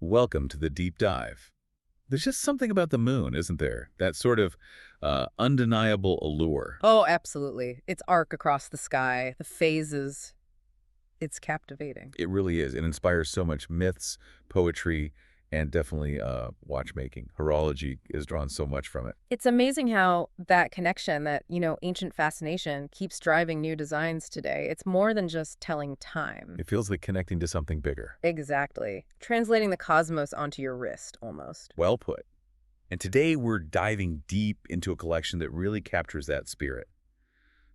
Welcome to the deep dive. There's just something about the moon, isn't there? That sort of undeniable allure. Oh, absolutely. Its arc across the sky, the phases, it's captivating. It really is. It inspires so much myths, poetry, and definitely watchmaking. Horology is drawn so much from it. It's amazing how that connection, ancient fascination, keeps driving new designs today. It's more than just telling time. It feels like connecting to something bigger. Exactly. Translating the cosmos onto your wrist, almost. Well put. And today we're diving deep into a collection that really captures that spirit.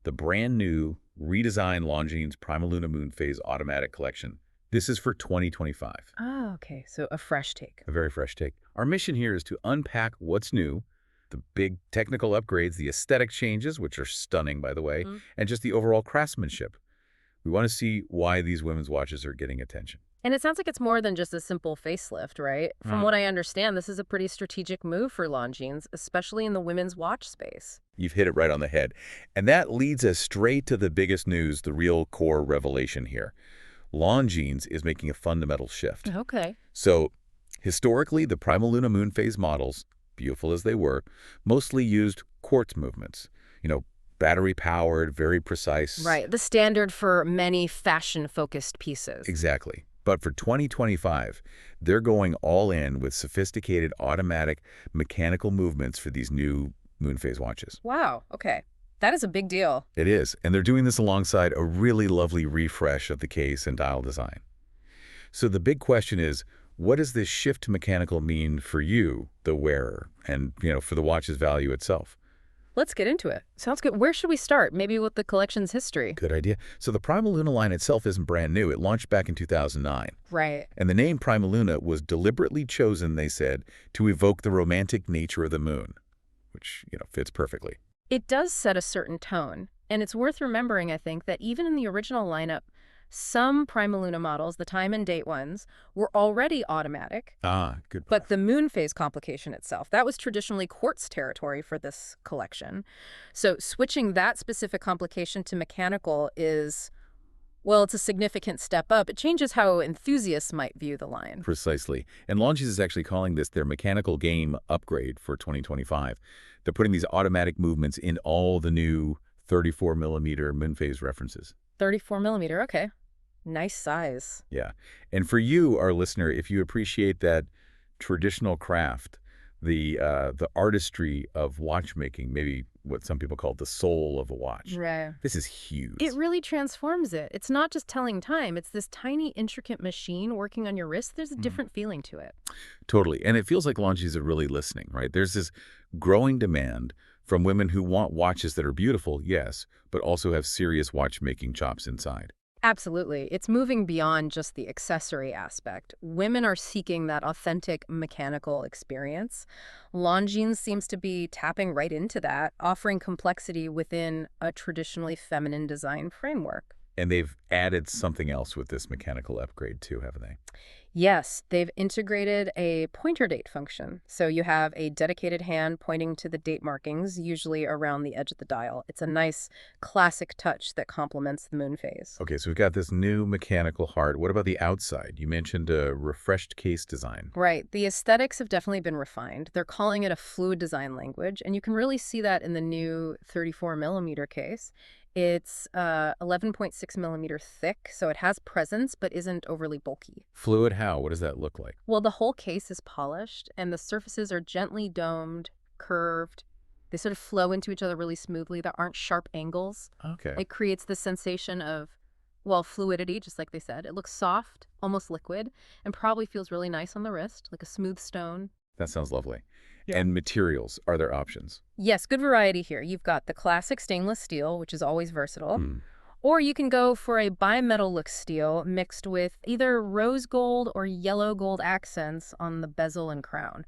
The brand new, redesigned Longines PrimaLuna Moonphase Automatic collection. This is for 2025. Oh, okay. So a fresh take. A very fresh take. Our mission here is to unpack what's new, the big technical upgrades, the aesthetic changes, which are stunning, by the way, and just the overall craftsmanship. We want to see why these women's watches are getting attention. And it sounds like it's more than just a simple facelift, right? From what I understand, this is a pretty strategic move for Longines, especially in the women's watch space. You've hit it right on the head. And that leads us straight to the biggest news, the real core revelation here. Longines is making a fundamental shift. Okay. So, historically, the PrimaLuna Moonphase models, beautiful as they were, mostly used quartz movements. Battery-powered, very precise. Right. The standard for many fashion-focused pieces. Exactly. But for 2025, they're going all in with sophisticated automatic mechanical movements for these new Moonphase watches. Wow. Okay. That is a big deal. It is, and they're doing this alongside a really lovely refresh of the case and dial design. So the big question is, what does this shift to mechanical mean for you, the wearer, and, for the watch's value itself? Let's get into it. Sounds good. Where should we start? Maybe with the collection's history. Good idea. So the PrimaLuna line itself isn't brand new. It launched back in 2009. Right. And the name PrimaLuna was deliberately chosen, they said, to evoke the romantic nature of the moon, which, fits perfectly. It does set a certain tone, and it's worth remembering, I think, that even in the original lineup, some PrimaLuna models, the time and date ones, were already automatic. Ah, good point. But the Moonphase complication itself, that was traditionally quartz territory for this collection. So switching that specific complication to mechanical is, well, it's a significant step up. It changes how enthusiasts might view the line. Precisely. And Longines is actually calling this their mechanical game upgrade for 2025. They're putting these automatic movements in all the new 34mm Moonphase references. 34mm, okay. Nice size. Yeah. And for you, our listener, if you appreciate that traditional craft, the artistry of watchmaking, maybe what some people call the soul of a watch. Right. This is huge. It really transforms it. It's not just telling time. It's this tiny, intricate machine working on your wrist. There's a different feeling to it. Totally. And it feels like Longines are really listening, right? There's this growing demand from women who want watches that are beautiful, yes, but also have serious watchmaking chops inside. Absolutely. It's moving beyond just the accessory aspect. Women are seeking that authentic mechanical experience. Longines seems to be tapping right into that, offering complexity within a traditionally feminine design framework. And they've added something else with this mechanical upgrade too, haven't they? Yes, they've integrated a pointer date function. So you have a dedicated hand pointing to the date markings, usually around the edge of the dial. It's a nice classic touch that complements the Moonphase. Okay, so we've got this new mechanical heart. What about the outside? You mentioned a refreshed case design. Right. The aesthetics have definitely been refined. They're calling it a fluid design language, and you can really see that in the new 34mm case. It's 11.6mm thick, so it has presence but isn't overly bulky. Fluid how? What does that look like? Well, the whole case is polished, and the surfaces are gently domed, curved. They sort of flow into each other really smoothly. There aren't sharp angles. Okay. It creates the sensation of, well, fluidity, just like they said. It looks soft, almost liquid, and probably feels really nice on the wrist, like a smooth stone. That sounds lovely. And materials, are there options? Yes, good variety here. You've got the classic stainless steel, which is always versatile. Or you can go for a bimetal look steel mixed with either rose gold or yellow gold accents on the bezel and crown.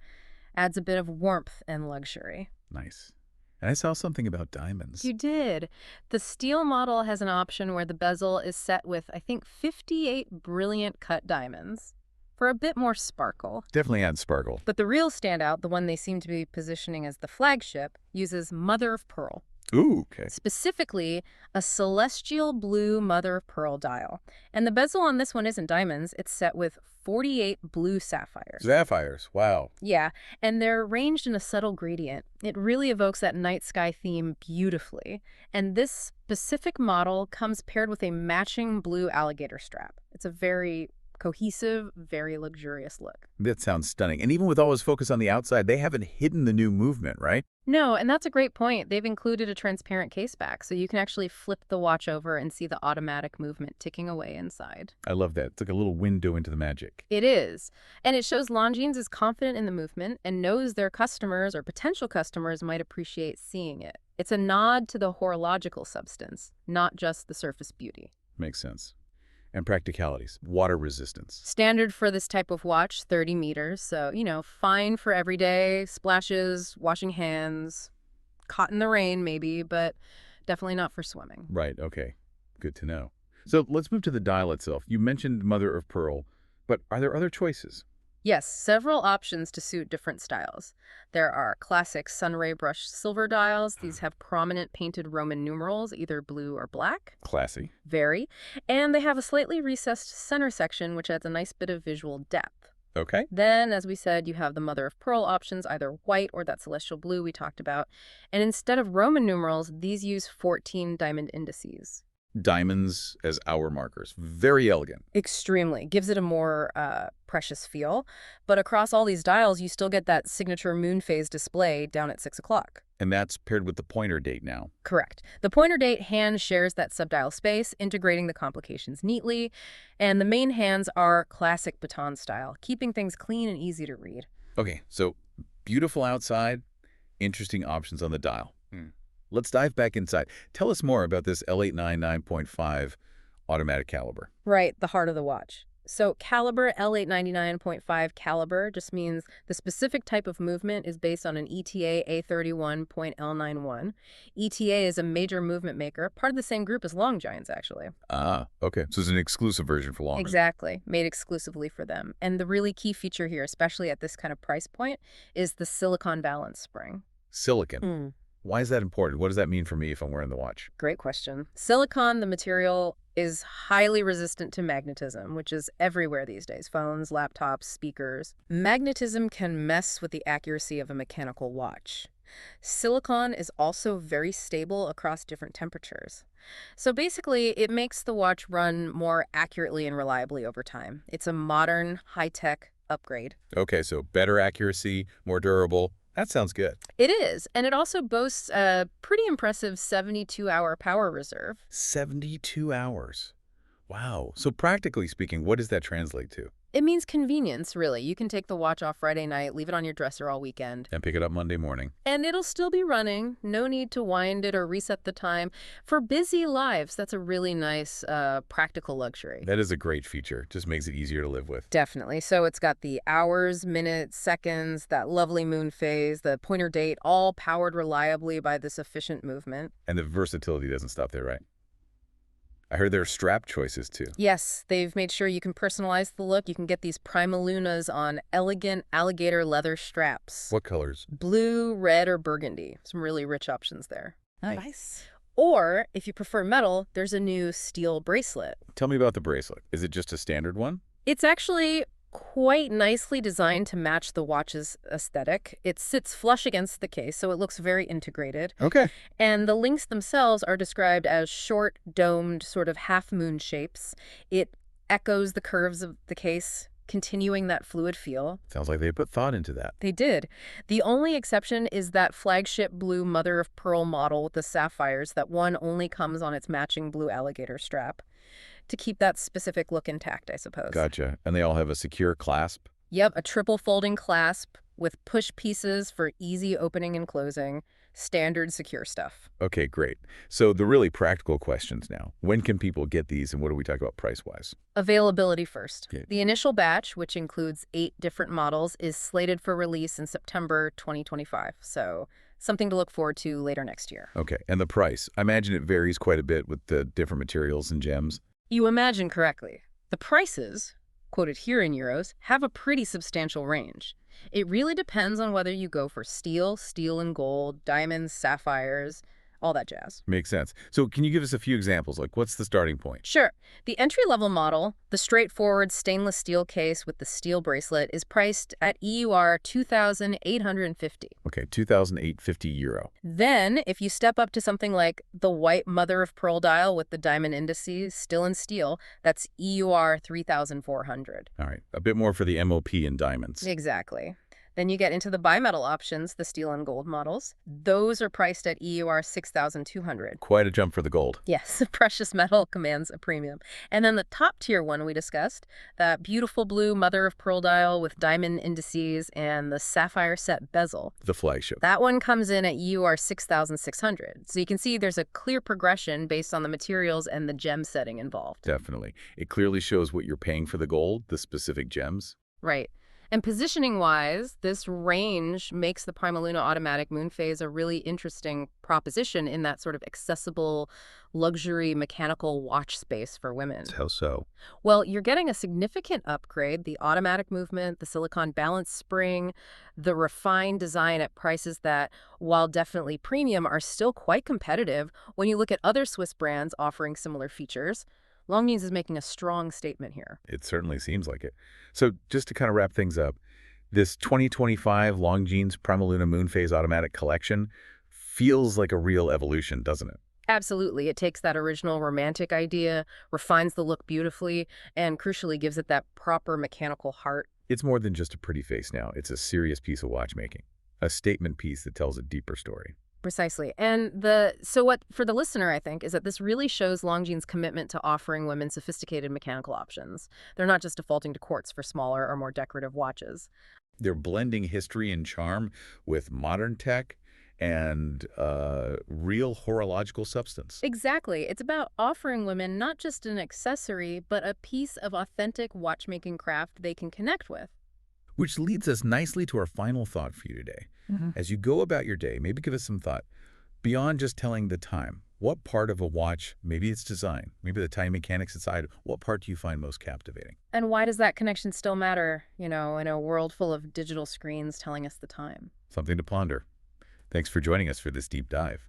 Adds a bit of warmth and luxury. Nice. And I saw something about diamonds. You did. The steel model has an option where the bezel is set with, I think, 58 brilliant cut diamonds for a bit more sparkle. Definitely adds sparkle. But the real standout, the one they seem to be positioning as the flagship, uses mother of pearl. Ooh, okay. Specifically, a celestial blue mother-of-pearl dial. And the bezel on this one isn't diamonds. It's set with 48 blue sapphires. Sapphires. Wow. Yeah, and they're arranged in a subtle gradient. It really evokes that night sky theme beautifully. And this specific model comes paired with a matching blue alligator strap. It's a very cohesive, very luxurious look. That sounds stunning. And even with all this focus on the outside, they haven't hidden the new movement, right? No, and that's a great point. They've included a transparent case back, so you can actually flip the watch over and see the automatic movement ticking away inside. I love that. It's like a little window into the magic. It is. And it shows Longines is confident in the movement and knows their customers or potential customers might appreciate seeing it. It's a nod to the horological substance, not just the surface beauty. Makes sense. And practicalities. Water resistance. Standard for this type of watch, 30 meters. So, fine for every day, splashes, washing hands, caught in the rain maybe, but definitely not for swimming. Right, okay. Good to know. So let's move to the dial itself. You mentioned mother of pearl, but are there other choices? Yes, several options to suit different styles. There are classic sunray-brushed silver dials. These have prominent painted Roman numerals, either blue or black. Classy. Very. And they have a slightly recessed center section, which adds a nice bit of visual depth. Okay. Then, as we said, you have the mother of pearl options, either white or that celestial blue we talked about. And instead of Roman numerals, these use 14 diamond indices. Diamonds as hour markers. Very elegant. Extremely. Gives it a more precious feel. But across all these dials, you still get that signature moon phase display down at 6 o'clock. And that's paired with the pointer date now. Correct. The pointer date hand shares that subdial space, integrating the complications neatly. And the main hands are classic baton style, keeping things clean and easy to read. Okay, so beautiful outside, interesting options on the dial. Let's dive back inside. Tell us more about this L899.5 automatic caliber. Right, the heart of the watch. So calibre, L899.5 caliber, just means the specific type of movement is based on an ETA A31.L91. ETA is a major movement maker, part of the same group as Longines, actually. Ah, okay. So it's an exclusive version for Longines. Exactly, made exclusively for them. And the really key feature here, especially at this kind of price point, is the silicon balance spring. Silicon. Why is that important? What does that mean for me if I'm wearing the watch? Great question. Silicon, the material, is highly resistant to magnetism, which is everywhere these days. Phones, laptops, speakers. Magnetism can mess with the accuracy of a mechanical watch. Silicon is also very stable across different temperatures. So basically, it makes the watch run more accurately and reliably over time. It's a modern, high-tech upgrade. Okay, so better accuracy, more durable. That sounds good. It is, and it also boasts a pretty impressive 72-hour power reserve. 72 hours. Wow. So practically speaking, what does that translate to? It means convenience, really. You can take the watch off Friday night, leave it on your dresser all weekend. And pick it up Monday morning. And it'll still be running. No need to wind it or reset the time. For busy lives, that's a really nice, practical luxury. That is a great feature. Just makes it easier to live with. Definitely. So it's got the hours, minutes, seconds, that lovely moon phase, the pointer date, all powered reliably by this efficient movement. And the versatility doesn't stop there, right? I heard there are strap choices, too. Yes, they've made sure you can personalize the look. You can get these PrimaLunas on elegant alligator leather straps. What colors? Blue, red, or burgundy. Some really rich options there. Nice. Or, if you prefer metal, there's a new steel bracelet. Tell me about the bracelet. Is it just a standard one? It's actually quite nicely designed to match the watch's aesthetic. It sits flush against the case, so it looks very integrated. Okay. And the links themselves are described as short, domed, sort of half-moon shapes. It echoes the curves of the case, continuing that fluid feel. Sounds like they put thought into that. They did. The only exception is that flagship blue mother-of-pearl model with the sapphires. That one only comes on its matching blue alligator strap. To keep that specific look intact, I suppose. Gotcha. And they all have a secure clasp? Yep, a triple folding clasp with push pieces for easy opening and closing. Standard secure stuff. Okay, great. So the really practical questions now. When can people get these, and what do we talk about price-wise? Availability first. Okay. The initial batch, which includes 8 different models, is slated for release in September 2025. So something to look forward to later next year. Okay, and the price. I imagine it varies quite a bit with the different materials and gems. You imagine correctly. The prices, quoted here in euros, have a pretty substantial range. It really depends on whether you go for steel, steel and gold, diamonds, sapphires. all that jazz. Makes sense. So can you give us a few examples? Like, what's the starting point? Sure. The entry-level model, the straightforward stainless steel case with the steel bracelet, is priced at EUR 2,850. Okay, 2,850 euro. Then, if you step up to something like the white mother-of-pearl dial with the diamond indices, still in steel, that's EUR 3,400. All right, a bit more for the MOP in diamonds. Exactly. Then you get into the bimetal options, the steel and gold models. Those are priced at EUR 6,200. Quite a jump for the gold. Yes, precious metal commands a premium. And then the top tier one we discussed, that beautiful blue mother-of-pearl dial with diamond indices and the sapphire-set bezel. The flagship. That one comes in at EUR 6,600. So you can see there's a clear progression based on the materials and the gem setting involved. Definitely. It clearly shows what you're paying for the gold, the specific gems. Right. And positioning-wise, this range makes the PrimaLuna Automatic Moonphase a really interesting proposition in that sort of accessible, luxury mechanical watch space for women. How so? Well, you're getting a significant upgrade, the automatic movement, the silicone balance spring, the refined design at prices that, while definitely premium, are still quite competitive when you look at other Swiss brands offering similar features. Longines is making a strong statement here. It certainly seems like it. So just to kind of wrap things up, this 2025 Longines PrimaLuna Moonphase Automatic collection feels like a real evolution, doesn't it? Absolutely. It takes that original romantic idea, refines the look beautifully, and crucially gives it that proper mechanical heart. It's more than just a pretty face now. It's a serious piece of watchmaking, a statement piece that tells a deeper story. Precisely. And so what for the listener, I think, is that this really shows Longines' commitment to offering women sophisticated mechanical options. They're not just defaulting to quartz for smaller or more decorative watches. They're blending history and charm with modern tech and real horological substance. Exactly. It's about offering women not just an accessory, but a piece of authentic watchmaking craft they can connect with. Which leads us nicely to our final thought for you today. As you go about your day, maybe give us some thought. Beyond just telling the time, what part of a watch, maybe its design, maybe the time mechanics inside, what part do you find most captivating? And why does that connection still matter, in a world full of digital screens telling us the time? Something to ponder. Thanks for joining us for this deep dive.